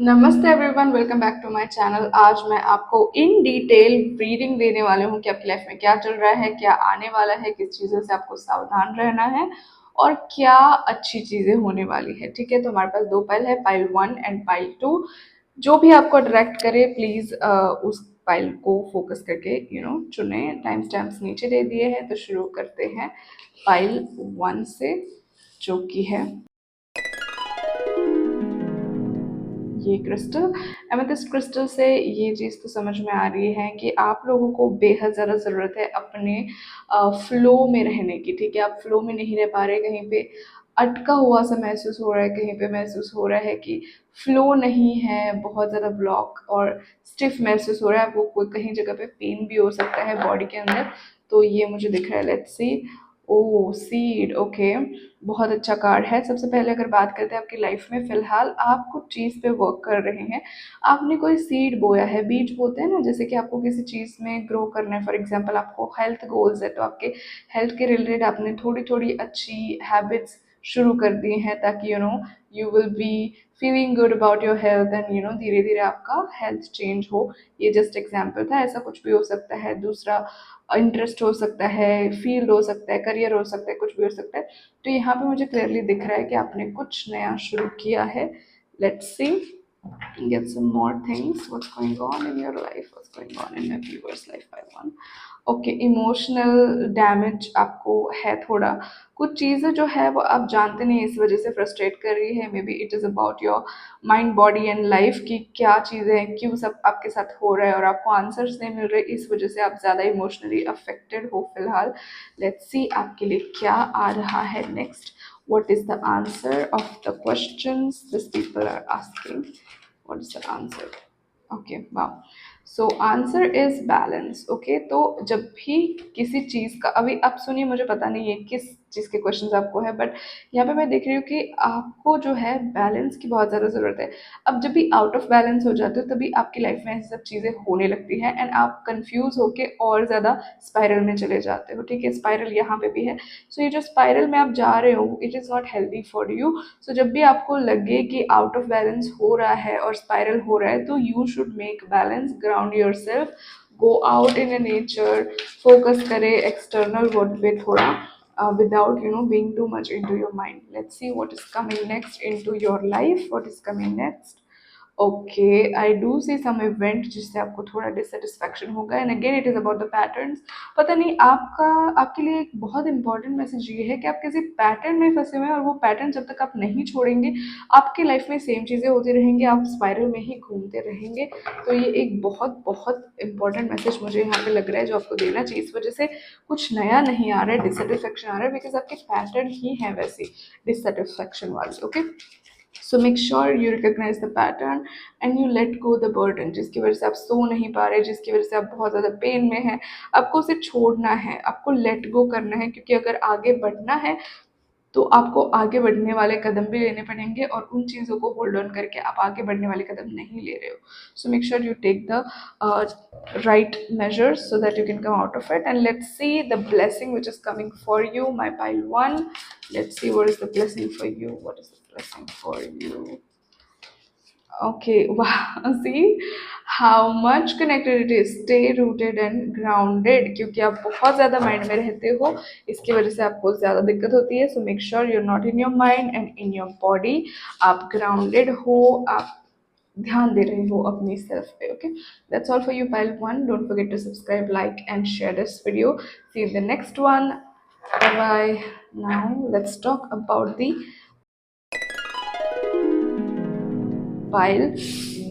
नमस्ते everyone, welcome back to my channel. आज मैं आपको इन डिटेल रीडिंग देने वाले हूँ कि आपकी लाइफ में क्या चल रहा है, क्या आने वाला है, किस चीज़ों से आपको सावधान रहना है और क्या अच्छी चीज़ें होने वाली है। ठीक है, तो हमारे पास दो पाइल है, पाइल 1 एंड पाइल 2। जो भी आपको अट्रैक्ट करे प्लीज़ उस पाइल को फोकस करके चुने। टाइम स्टैम्प्स नीचे दे दिए हैं, तो शुरू करते हैं पाइल 1 से, जो कि है ये क्रिस्टल। एमेथिस्ट क्रिस्टल से ये चीज़ तो समझ में आ रही है कि आप लोगों को बेहद ज़्यादा ज़रूरत है अपने फ्लो में रहने की। ठीक है, आप फ्लो में नहीं रह पा रहे, कहीं पे अटका हुआ सा महसूस हो रहा है, कहीं पे महसूस हो रहा है कि फ्लो नहीं है, बहुत ज़्यादा ब्लॉक और स्टिफ महसूस हो रहा है आपको। कोई कहीं जगह पे पेन भी हो सकता है बॉडी के अंदर, तो ये मुझे दिख रहा है। Let's see. Oh seed, okay, बहुत अच्छा कार्ड है। सबसे पहले अगर बात करते हैं आपकी लाइफ में, फिलहाल आप कुछ चीज़ पे वर्क कर रहे हैं। आपने कोई सीड बोया है, बीज बोते हैं ना, जैसे कि आपको किसी चीज़ में ग्रो करना है। फॉर एग्जांपल आपको हेल्थ गोल्स है, तो आपके हेल्थ के रिलेटेड आपने थोड़ी थोड़ी अच्छी हैबिट्स शुरू कर दी हैं, ताकि you will be feeling good about your health and धीरे धीरे आपका हेल्थ चेंज हो। ये जस्ट एग्जाम्पल था, ऐसा कुछ भी हो सकता है। दूसरा इंटरेस्ट हो सकता है, फील्ड हो सकता है, करियर हो सकता है, कुछ भी हो सकता है। तो यहाँ पे मुझे क्लियरली दिख रहा है कि आपने कुछ नया शुरू किया है। Let's C, get some more things, what's going on in your life, what's going on in your viewers life by one. Okay, emotional damage आपको है थोड़ा। कुछ चीज़ें जो है वो आप जानते नहीं, इस वजह से फ्रस्ट्रेट कर रही है। May be it is about your mind body and life की क्या चीज़ें हैं, क्यों सब आपके साथ हो रहा है और आपको आंसर्स नहीं मिल रहे, इस वजह से आप ज़्यादा इमोशनली अफेक्टेड हो फिलहाल। लेट्स सी आपके लिए क्या आ रहा है next. What is the answer of the questions these people are asking? What is the answer? Okay, वाह। So answer is balance. Okay, तो जब भी किसी चीज़ का, अभी आप सुनिए, मुझे पता नहीं है किस चीज़ के क्वेश्चंस आपको है, बट यहाँ पे मैं देख रही हूँ कि आपको जो है बैलेंस की बहुत ज़्यादा ज़रूरत है। अब जब भी आउट ऑफ बैलेंस हो जाते हो, तभी आपकी लाइफ में ऐसी सब चीज़ें होने लगती हैं एंड आप कंफ्यूज होके और ज़्यादा स्पाइरल में चले जाते हो। ठीक है, स्पाइरल यहाँ पे भी है। सो ये जो स्पाइरल में आप जा रहे हो, it is not healthy for you. So जब भी आपको लगे कि आउट ऑफ बैलेंस हो रहा है और स्पाइरल हो रहा है, तो you should make balance, ground your self, go out in A nature, focus करे एक्सटर्नल वर्ल्ड पे थोड़ा, without being too much into your mind. Let's see what is coming next into your life. What is coming next? Okay, I do see some event जिससे आपको थोड़ा dissatisfaction होगा and again it is about the patterns. पता नहीं, आपका आपके लिए एक बहुत इंपॉर्टेंट मैसेज ये है कि आप किसी पैटर्न में फंसे हुए हैं, और वो पैटर्न जब तक आप नहीं छोड़ेंगे, आपकी लाइफ में सेम चीज़ें होती रहेंगी, आप स्पाइरल में ही घूमते रहेंगे। तो ये एक बहुत बहुत इंपॉर्टेंट मैसेज मुझे यहाँ पे लग रहा है जो आपको देना चाहिए। इस वजह से कुछ नया नहीं आ रहा है, डिससेटिस्फैक्शन आ रहा है, बिकॉज आपके पैटर्न ही है वैसे डिससेटिस्फैक्शन वाले। Okay, so make sure you recognise the pattern and you let go the burden, जिसकी वजह से आप सो नहीं पा रहे, जिसकी वजह से आप बहुत ज़्यादा पेन में हैं। आपको उसे छोड़ना है, आपको लेट गो करना है, क्योंकि अगर आगे बढ़ना है तो आपको आगे बढ़ने वाले कदम भी लेने पड़ेंगे, और उन चीज़ों को होल्ड ऑन करके आप आगे बढ़ने वाले कदम नहीं ले रहे हो। So make sure you take the right measures so that you can come out of it, and let's see the blessing which is coming for you, my pile one. Let's see what is the blessing for you, what is the blessing for you. Okay, wow. See how much connected it is. Stay rooted and grounded, क्योंकि आप बहुत ज़्यादा mind में रहते हो, इसकी वजह से आपको ज़्यादा दिक्कत होती है। So make sure you are not in your mind and in your body, आप ग्राउंडेड हो, आप ध्यान दे रहे हो अपनी सेल्फ पे। Okay, that's all for you pile one. Don't forget to subscribe, like and share this video. See in the next one. Bye bye. Now let's talk about the pile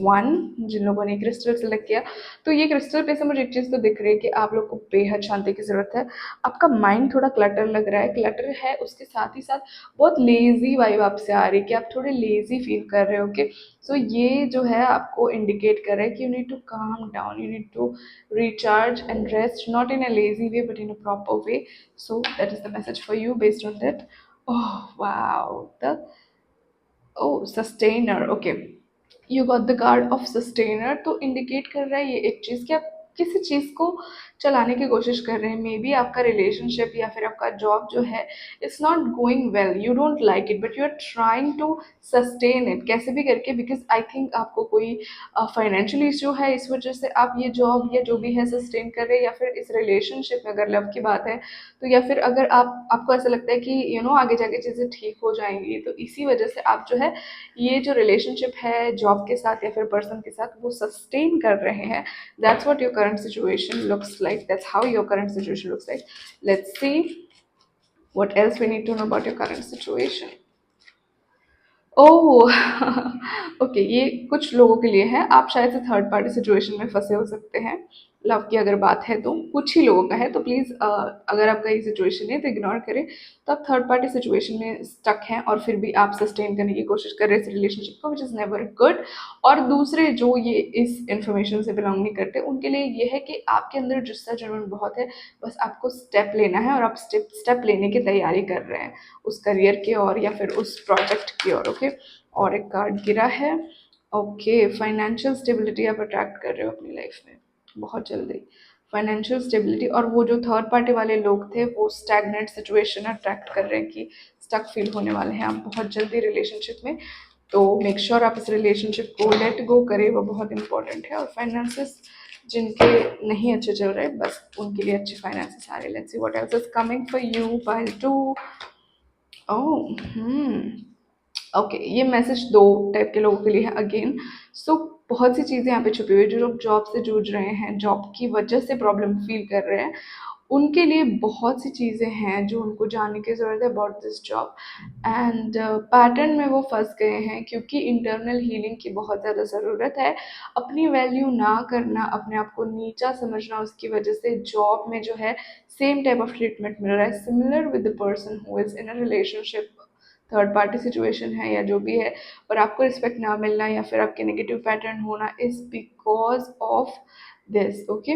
one, जिन लोगों ने crystal select किया। तो ये crystal पे से मुझे एक चीज़ तो दिख रही है कि आप लोग को बेहद शांति की ज़रूरत है। आपका माइंड थोड़ा क्लटर लग रहा है, क्लटर है, उसके साथ ही साथ बहुत लेजी वाइब आपसे आ रही है कि आप थोड़े लेजी फील कर रहे हो। ओके, सो ये जो है आपको इंडिकेट कर रहा है कि you need to calm down, you need to recharge and rest, not in a lazy way but in a proper way. So that is the message for you based on that. Oh wow, the sustainer. Okay, you got the card of sustainer, तो indicate कर रहा है ये एक चीज़ कि आप किसी चीज़ को चलाने की कोशिश कर रहे हैं, मे बी आपका रिलेशनशिप या फिर आपका जॉब जो है it's not going well, you don't like it, but you are trying to sustain it कैसे भी करके, बिकॉज आई थिंक आपको कोई फाइनेंशियल इशू है, इस वजह से आप ये जॉब या जो भी है सस्टेन कर रहे हैं, या फिर इस रिलेशनशिप में अगर लव की बात है तो, या फिर अगर आपको ऐसा लगता है कि आगे जाके चीज़ें ठीक हो जाएंगी, तो इसी वजह से आप जो है ये जो रिलेशनशिप है जॉब के साथ या फिर पर्सन के साथ वो सस्टेन कर रहे हैं. That's what your current situation looks like. That's how your current situation looks like. Let's see what else we need to know about your current situation. Oh okay, ये कुछ लोगों के लिए है, आप शायद से थर्ड पार्टी सिचुएशन में फंसे हो सकते हैं. लव की अगर बात है तो कुछ ही लोगों का है, तो प्लीज़ अगर आपका ये सिचुएशन है तो इग्नोर करें. तो आप थर्ड पार्टी सिचुएशन में स्टक हैं और फिर भी आप सस्टेन करने की कोशिश कर रहे हैं इस रिलेशनशिप को, विच इज़ नेवर गुड. और दूसरे जो ये इस इन्फॉर्मेशन से बिलोंग नहीं करते, उनके लिए ये है कि आपके अंदर जुस्सा जुनून बहुत है, बस आपको स्टेप लेना है और आप स्टेप लेने की तैयारी कर रहे हैं उस करियर की ओर या फिर उस प्रोजेक्ट की ओर. ओके, और एक कार्ड गिरा है. ओके, फाइनेंशियल स्टेबिलिटी आप अट्रैक्ट कर रहे हो अपनी लाइफ में बहुत जल्दी, फाइनेंशियल स्टेबिलिटी. और वो जो थर्ड पार्टी वाले लोग थे वो स्टैग्नेंट सिचुएशन अट्रैक्ट कर रहे हैं कि स्टक फील होने वाले हैं आप बहुत जल्दी रिलेशनशिप में. तो मेक श्योर आप इस रिलेशनशिप को लेट गो करें, वो बहुत इंपॉर्टेंट है. और फाइनेंसेस जिनके नहीं अच्छे चल रहे बस उनके लिए अच्छे फाइनेंसेस आ रहे. Let's see what else is coming for you pile 2. Oh okay, ये मैसेज दो टाइप के लोगों के लिए है अगेन. सो बहुत सी चीज़ें यहाँ पे छुपी हुई है. जो लोग जॉब से जूझ रहे हैं, जॉब की वजह से प्रॉब्लम फील कर रहे हैं, उनके लिए बहुत सी चीज़ें हैं जो उनको जानने की ज़रूरत है about this job. And pattern में वो फंस गए हैं क्योंकि इंटरनल हीलिंग की बहुत ज़्यादा ज़रूरत है. अपनी वैल्यू ना करना, अपने आप को नीचा समझना, उसकी वजह से जॉब में जो है सेम टाइप ऑफ ट्रीटमेंट मिल रहा है, similar with the person who is in a relationship. Third party situation है या जो भी है, पर आपको रिस्पेक्ट ना मिलना या फिर आपके नेगेटिव पैटर्न होना is because of this. Okay,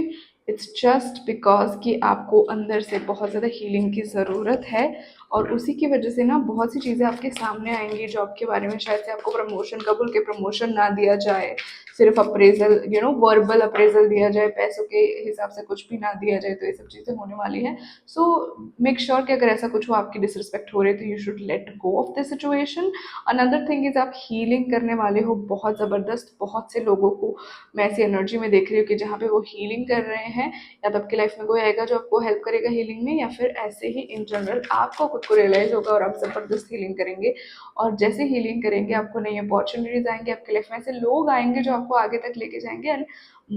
it's just because कि आपको अंदर से बहुत ज़्यादा हीलिंग की ज़रूरत है. और उसी की वजह से ना बहुत सी चीज़ें आपके सामने आएंगी जॉब के बारे में. शायद से आपको प्रमोशन कबूल के प्रमोशन ना दिया जाए, सिर्फ अप्रेजल वर्बल अप्रेजल दिया जाए, पैसों के हिसाब से कुछ भी ना दिया जाए, तो ये सब चीज़ें होने वाली है. सो मेक श्योर कि अगर ऐसा कुछ हो, आपकी डिसरिस्पेक्ट हो रही है, तो you should let go of this situation. Another thing is, आप हीलिंग करने वाले हो बहुत ज़बरदस्त. बहुत से लोगों को मैं ऐसी एनर्जी में देख रही हूँ कि जहाँ पे वो हीलिंग कर रहे हैं, या तो आपकी लाइफ में कोई आएगा जो आपको हेल्प करेगा हीलिंग में, या फिर ऐसे ही इन जनरल आपको खुद को रियलाइज होगा और आप ज़बरदस्त हीलिंग करेंगे. और जैसे हीलिंग करेंगे आपको नई अपॉर्चुनिटीज आएंगे आपकी लाइफ में, ऐसे लोग आएंगे जो आपको आगे तक लेके जाएंगे, एंड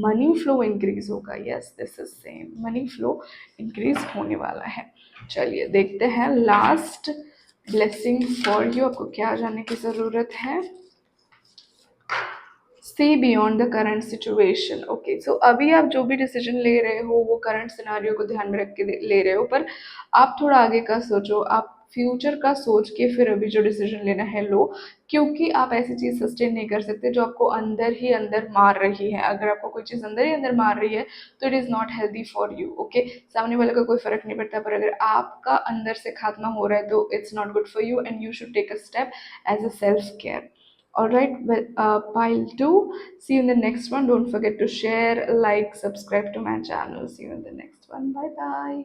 मनी फ्लो इंक्रीज होगा. Yes, this is same, money flow increase होने वाला है. चलिए देखते हैं लास्ट ब्लेसिंग फॉर यू, आपको क्या जानने की ज़रूरत है. See beyond the current situation. Okay, so अभी आप जो भी डिसीजन ले रहे हो वो करंट सिनारियो को ध्यान में रख के ले रहे हो, पर आप थोड़ा आगे का सोचो, आप फ्यूचर का सोच के फिर अभी जो डिसीजन लेना है लो. क्योंकि आप ऐसी चीज़ सस्टेन नहीं कर सकते जो आपको अंदर ही अंदर मार रही है. अगर आपको कोई चीज़ अंदर ही अंदर मार रही है तो it is not healthy for you. Okay, सामने वाले का कोई फर्क नहीं पड़ता, पर अगर आपका अंदर से खात्मा हो रहा है तो it's not good for you, and you should take a step as a self care. All right, well, pile 2. See you in the next one. Don't forget to share, like, subscribe to my channel. See you in the next one. Bye bye.